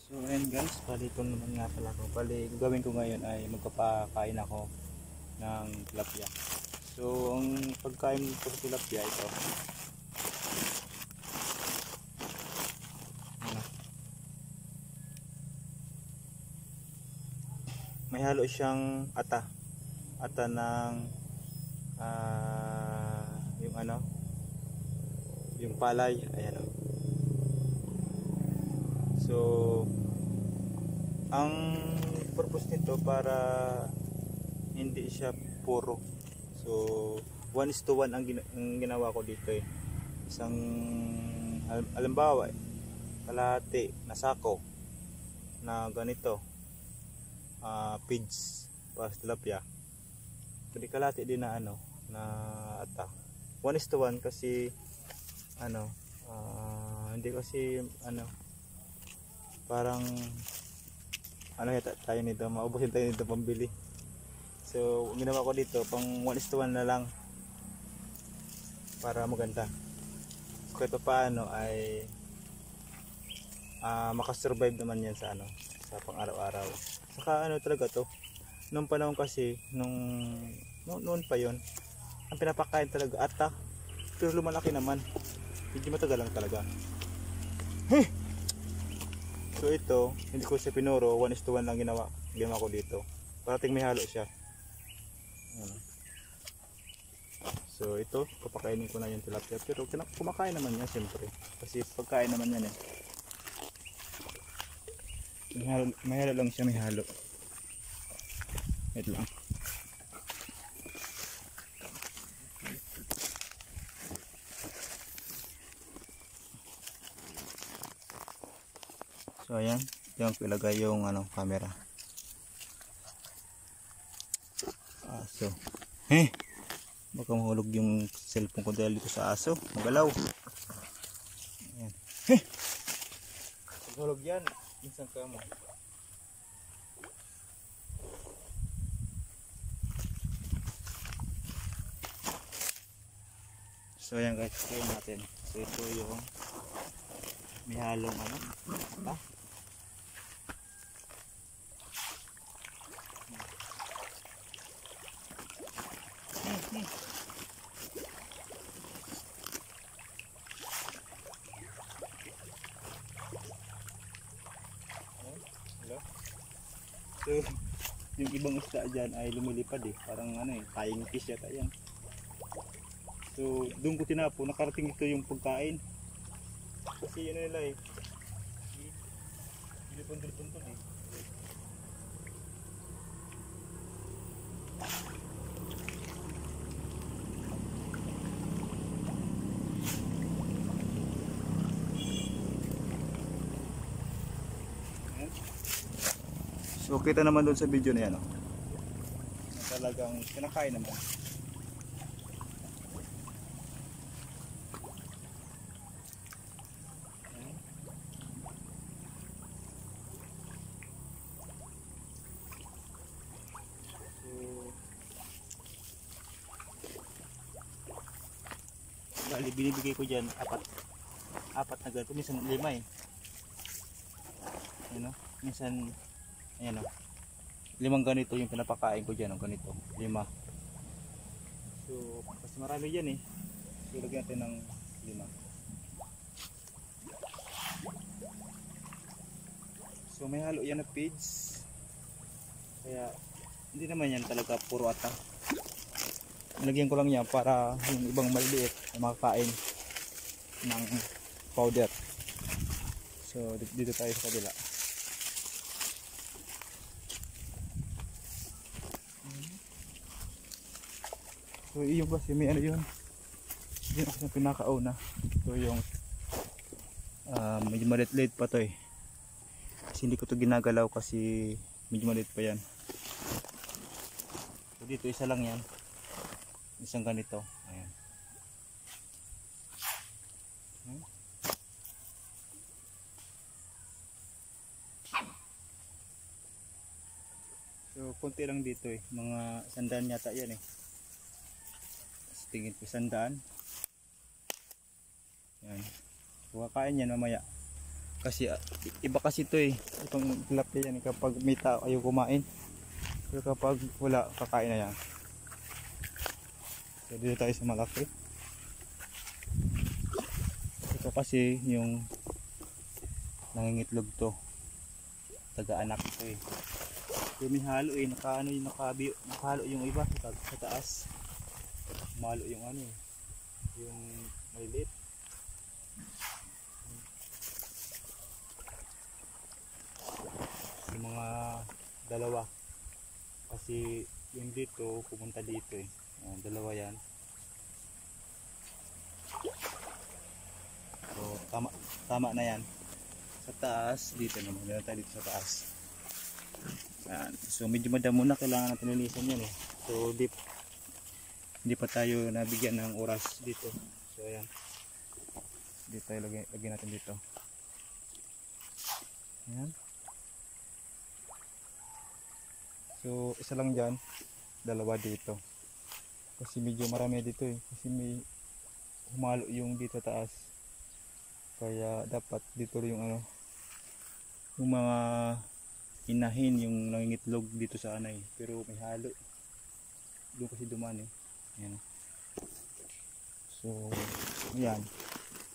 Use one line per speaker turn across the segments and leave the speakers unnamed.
So ayan guys, bali ito naman nga pala ako. Bali gagawin ko ngayon ay magpapakain ako ng tilapia. So ang pagkain ko sa tilapia ito. Ano? May halo siyang ata. Ata ng yung ano? Yung palay, ayan o. So ang purpose nito para hindi siya puro. So 1:1 ang ginawa ko dito eh. Isang halimbawa kalahati na sako na ganito feeds para sa tilapia. Pwede kalahati din na ano na ata. 1:1 kasi ano hindi kasi ano parang ano yata tayo nito, maubusin tayo nito pambili. So ginawa ko dito pang 1:1 na lang para maganda. So kahit paano ay makasurvive naman yan sa ano, sa pang araw-araw. Saka ano talaga to, nung panahon kasi noon pa yon, ang pinapakain talaga ata, pero lumalaki naman, medyo matagal lang talaga. So ito, hindi ko siya pinuro, 1:1 lang ginawa ko dito. Parating may halo siya. So ito, papakainin ko na yung tilapia. Pero kumakain naman yan siyempre. Kasi pagkain naman yan eh. May halo lang siya, may halo. Wait lang. So ayan, diyan ko ilagay yung ano, camera. Aso. Baka mahulog yung cellphone ko dahil dito sa aso. Magalaw. Ayan. Mahulog yan. Minsan ka mo. So ayan guys, kain natin. So ito yung may halong ano. Ata. So, yung ibang isda dyan ay lumilipad eh. Parang ano eh, flying fish yata yan. So, doon ko tinapo, nakarating ito yung pagkain. Kasi yun nila eh. Dilipon-dilipon eh. So kita naman doon sa video na yan, oh, na talagang kinakain naman. So bali binibigay ko dyan apat na ganito, minsan 5 eh. Ayan, oh, minsan ayan o, 5 ganito yung pinapakain ko dyan, ganito, 5. So kasi marami dyan eh, so lagyan natin ng 5. So may halo yan na feeds, kaya hindi naman yan talaga puro ata. Nilagyan ko lang yan para yung ibang maliliit na makakain ng powder. So dito tayo sa kabila. So iyo kasi may ano yun, yun ako sa pinakauna. So yung medyo malit-lit pa to eh, kasi hindi ko to ginagalaw kasi medyo malit pa yan. So dito isa lang yan, isang ganito, ayan. So konti lang dito eh, mga 100 yata yan eh. Tingin ko 100. Yan. Kakain yan mamaya. Kasi iba kasi ito eh. Itong tilapia yan kapag may tao ayaw kumain. Pero kapag wala, kakain na yan. So dito tayo sa malaki. Ito kasi yung nangingitlog to. Taga-anak to eh. So may halo eh. Nakahalo yung iba sa taas. Malo yung ano eh. Yung maliliit. Yung mga dalawa. Kasi yung dito pumunta dito eh. Dalawa yan. So tama na yan. Sa taas dito naman. Meron tayo dito sa taas. Yan. So medyo madamo na, kailangan natin linisan yan eh. So hindi pa tayo nabigyan ng oras dito. So ayan. Dito tayo lagyan natin dito. Ayan. So isa lang dyan, dalawa dito. Kasi medyo marami dito eh. Kasi may humalo yung dito taas. Kaya dapat dito yung ano, yung mga inahin yung nangingitlog dito sa anay. Pero may halo. Doon kasi duman eh. Ayan. So ayan.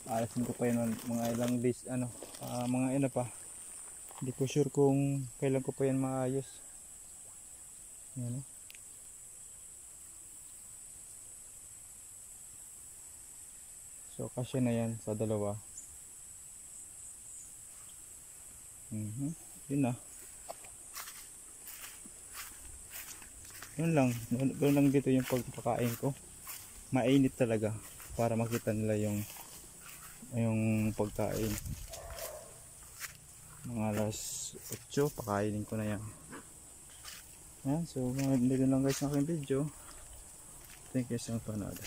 Alasin ko pa yun mga ilang days mga ano pa. Hindi ko sure kung kailan ko pa yan maayos. Ayan. So kasya na yan sa dalawa. Yun na. Yun lang. Doon lang dito yung pagpakain ko. Mainit talaga para makita nila yung pagkain. Mga alas 8 pakainin ko na yan. Yan, so dito lang guys ang aking video. Thank you sa panood.